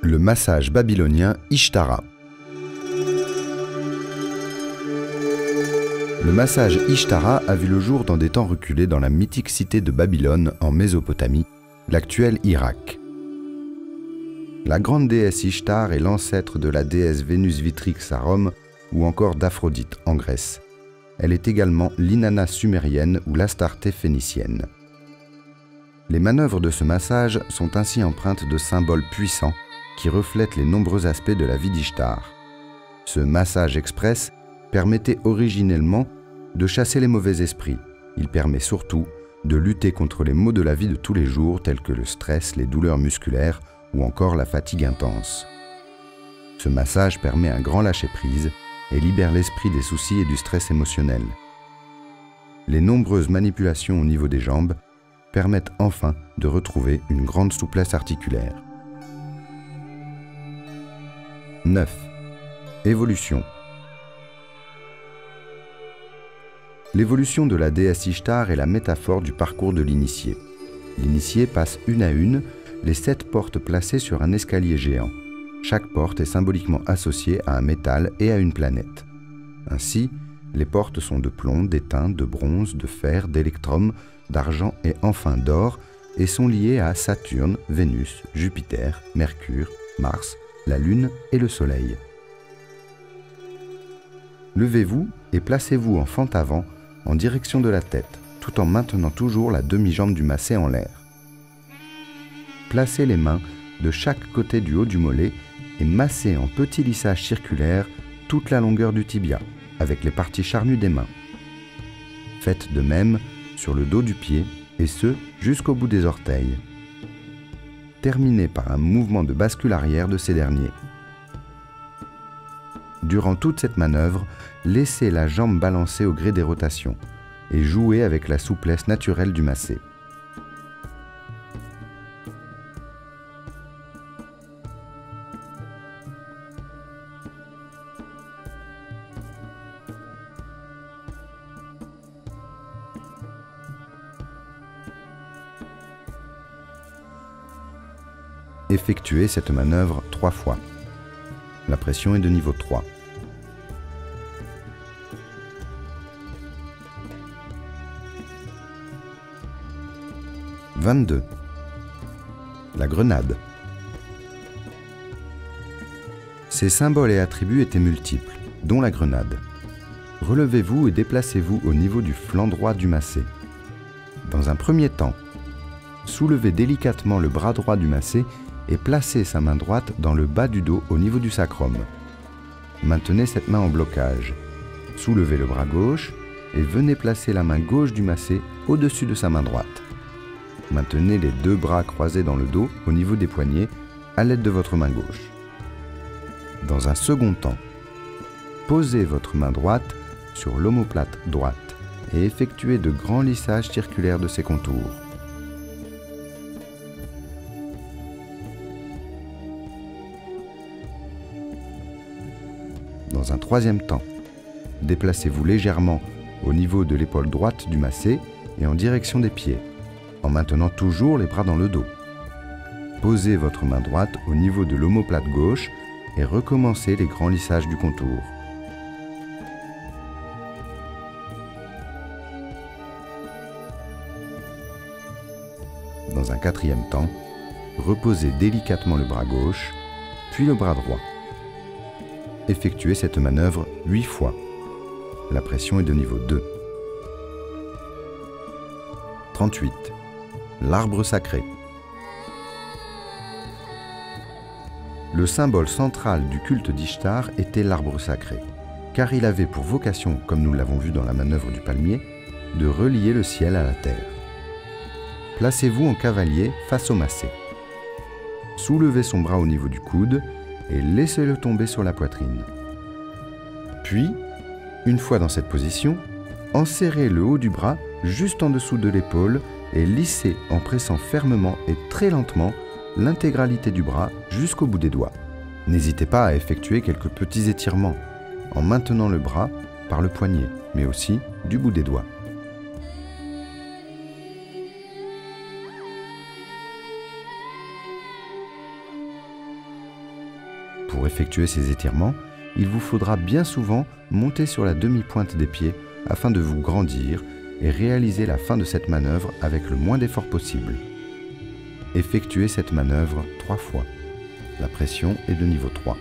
Le massage babylonien Ishtara. Le massage Ishtara a vu le jour dans des temps reculés dans la mythique cité de Babylone en Mésopotamie, l'actuel Irak. La grande déesse Ishtar est l'ancêtre de la déesse Vénus Vitrix à Rome ou encore d'Aphrodite en Grèce. Elle est également l'Inanna sumérienne ou l'Astarté phénicienne. Les manœuvres de ce massage sont ainsi empreintes de symboles puissants qui reflètent les nombreux aspects de la vie d'Ishtar. Ce massage express permettait originellement de chasser les mauvais esprits. Il permet surtout de lutter contre les maux de la vie de tous les jours tels que le stress, les douleurs musculaires ou encore la fatigue intense. Ce massage permet un grand lâcher-prise et libère l'esprit des soucis et du stress émotionnel. Les nombreuses manipulations au niveau des jambes permettent enfin de retrouver une grande souplesse articulaire. 9. Évolution. L'évolution de la déesse Ishtar est la métaphore du parcours de l'initié. L'initié passe une à une les 7 portes placées sur un escalier géant. Chaque porte est symboliquement associée à un métal et à une planète. Ainsi, les portes sont de plomb, d'étain, de bronze, de fer, d'électrum, d'argent et enfin d'or et sont liées à Saturne, Vénus, Jupiter, Mercure, Mars, la Lune et le Soleil. Levez-vous et placez-vous en fente avant en direction de la tête, tout en maintenant toujours la demi-jambe du massé en l'air. Placez les mains de chaque côté du haut du mollet et massez en petits lissages circulaires toute la longueur du tibia, avec les parties charnues des mains. Faites de même sur le dos du pied, et ce, jusqu'au bout des orteils. Terminez par un mouvement de bascule arrière de ces derniers. Durant toute cette manœuvre, laissez la jambe balancer au gré des rotations et jouez avec la souplesse naturelle du massé. Effectuez cette manœuvre 3 fois. La pression est de niveau 3. « 22. La grenade. Ces symboles et attributs étaient multiples, dont la grenade. Relevez-vous et déplacez-vous au niveau du flanc droit du massé. Dans un premier temps, soulevez délicatement le bras droit du massé et placez sa main droite dans le bas du dos au niveau du sacrum. Maintenez cette main en blocage. Soulevez le bras gauche et venez placer la main gauche du massé au-dessus de sa main droite. Maintenez les 2 bras croisés dans le dos au niveau des poignets à l'aide de votre main gauche. Dans un second temps, posez votre main droite sur l'omoplate droite et effectuez de grands lissages circulaires de ses contours. Dans un troisième temps, déplacez-vous légèrement au niveau de l'épaule droite du massé et en direction des pieds, en maintenant toujours les bras dans le dos. Posez votre main droite au niveau de l'omoplate gauche et recommencez les grands lissages du contour. Dans un quatrième temps, reposez délicatement le bras gauche, puis le bras droit. Effectuez cette manœuvre 8 fois. La pression est de niveau 2. 38. L'arbre sacré. Le symbole central du culte d'Ishtar était l'arbre sacré, car il avait pour vocation, comme nous l'avons vu dans la manœuvre du palmier, de relier le ciel à la terre. Placez-vous en cavalier face au massé. Soulevez son bras au niveau du coude et laissez-le tomber sur la poitrine. Puis, une fois dans cette position, enserrez le haut du bras juste en dessous de l'épaule et lissez en pressant fermement et très lentement l'intégralité du bras jusqu'au bout des doigts. N'hésitez pas à effectuer quelques petits étirements en maintenant le bras par le poignet, mais aussi du bout des doigts. Pour effectuer ces étirements, il vous faudra bien souvent monter sur la demi-pointe des pieds afin de vous grandir et réaliser la fin de cette manœuvre avec le moins d'effort possible. Effectuez cette manœuvre 3 fois. La pression est de niveau 3.